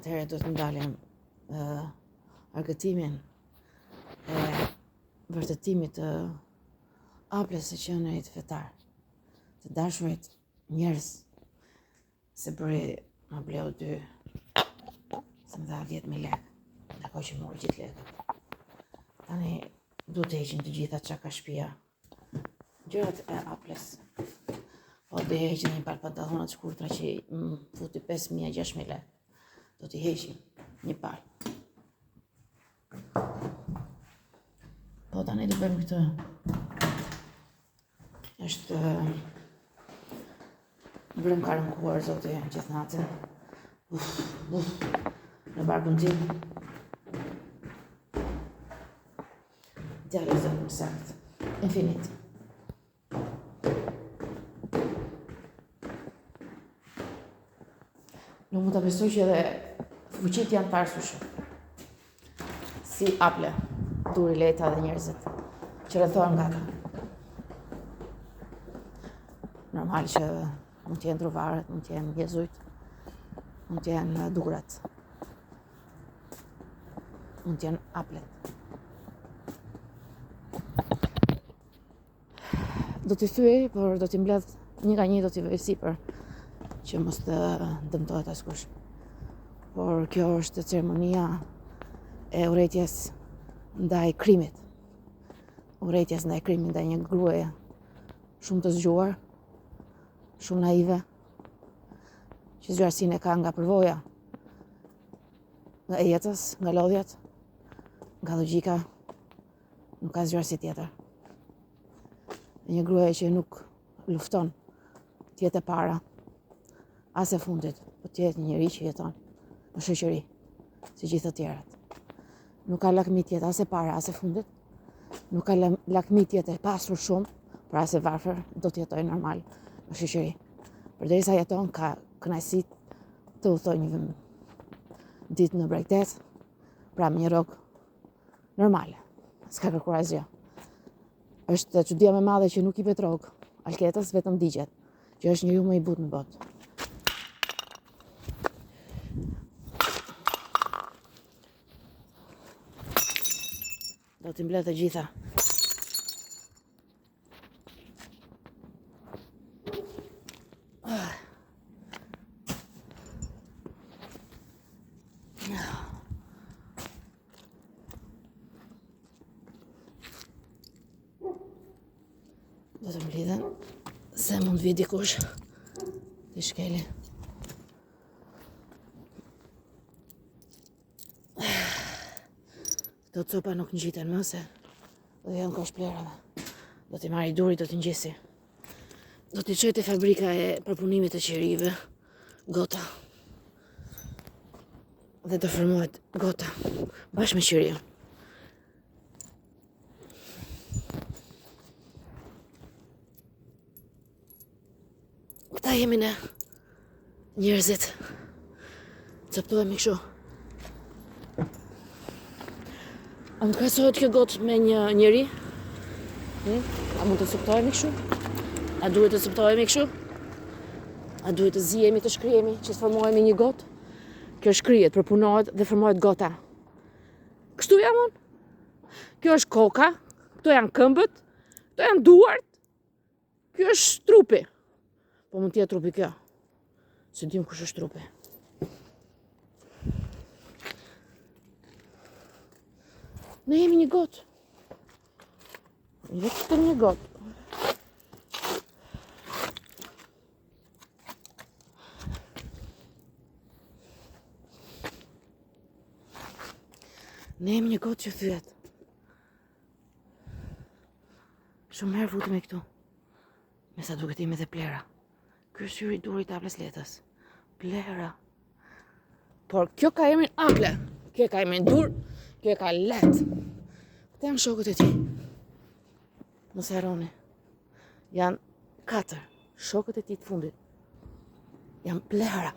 Atëherë do të ndalim argëtimin e vërtetimit të Applës së qenerit fetar, të dashurit njerëz, se më bleu 2, se më dha 10.000 lekë, ndërkohë që mori gjithë lekët. Tani du të heqim të gjitha çka ka shtëpia, gjërat e Applës. Po do heqim një palë pantallona të shkurtra që më futi 5.000-6.000 lekë. Do t'i heqim një palë. Po tani do bëjmë këtë. Është vrëm ka rëmkuar zoti gjithë natën. Në barkun tim. Djalë zonë më saktë. Infinit. Nuk mund të besoj që edhe fuqit janë parësushë. Si Apple, duri leta dhe njerëzit që rrethohen nga ta. Normal që mund t'jenë druvarët, mund t'jenë jezujt, mund t'jenë durat, mund t'jenë Applet. Do t'i thyej, por do t'i mbledh një nga një, do t'i vej sipër që mos të dëmtohet askush. Por kjo është ceremonia e urrejtjes ndaj krimit. Urrejtjes ndaj krimit ndaj një gruaje shumë të zgjuar, shumë naive, që zgjuarsinë e ka nga përvoja, nga jetës, nga lodhjet, nga logjika, nuk ka zgjuarsi tjetër. Një gruaje që nuk lufton t'jetë e para, as e fundit, po t'jetë një njeri që jeton në shoqëri, si gjithë të tjerët. Nuk ka lakmi t'jetë as e para, as e fundit, nuk ka lakmi t'jetë e pasur shumë, por as e varfër, do t'jetoj normal në shoqëri. Përderisa jeton, ka kënaqësi të udhtoj një ditë në bregdet, pra me një rrogë normale, s'ka kërkuar asgjë. Është çudia më e madhe që nuk i vet rrogë alketës, vetëm digjet, që është njeriu më i butë në botë. Do t'i mbledh të gjitha. Do të mblidhen se mund vi dikush t'i shkeli. Këto copa nuk ngjiten më se do janë kosh plerave. Do t'i marri duri, do t'i ngjesi. Do t'i çoj te fabrika e përpunimit të qerive, gota. Dhe do formohet gota bashkë me qerin. Këta jemi ne, njerëzit. Coptohemi kështu. A më krahasohet kjo gotë me një njeri? A mund të coptohemi kështu? A duhet të coptohemi kështu? A duhet të zihemi, të shkrihemi, që të formohemi një gotë? Kjo shkrihet, përpunohet dhe formohet gota. Kështu jam unë. Kjo është koka, këto janë këmbët, këto janë duart. Kjo është trupi. Po mund t'jetë trupi kjo. Se dim kush është trupi. Ne jemi një gotë. Vetëm një gotë. Ne jemi një gotë që thyet. Shumë herë futemi këtu. Me sa duket jemi dhe plera. Ky është syri i durit të Applës letës. Plera. Por kjo ka emrin Apple. Kjo ka emrin dur. Kjo ka let. Këta janë shokët e tij. Mos e harroni. Janë 4 shokët e tij të fundit. Janë plera.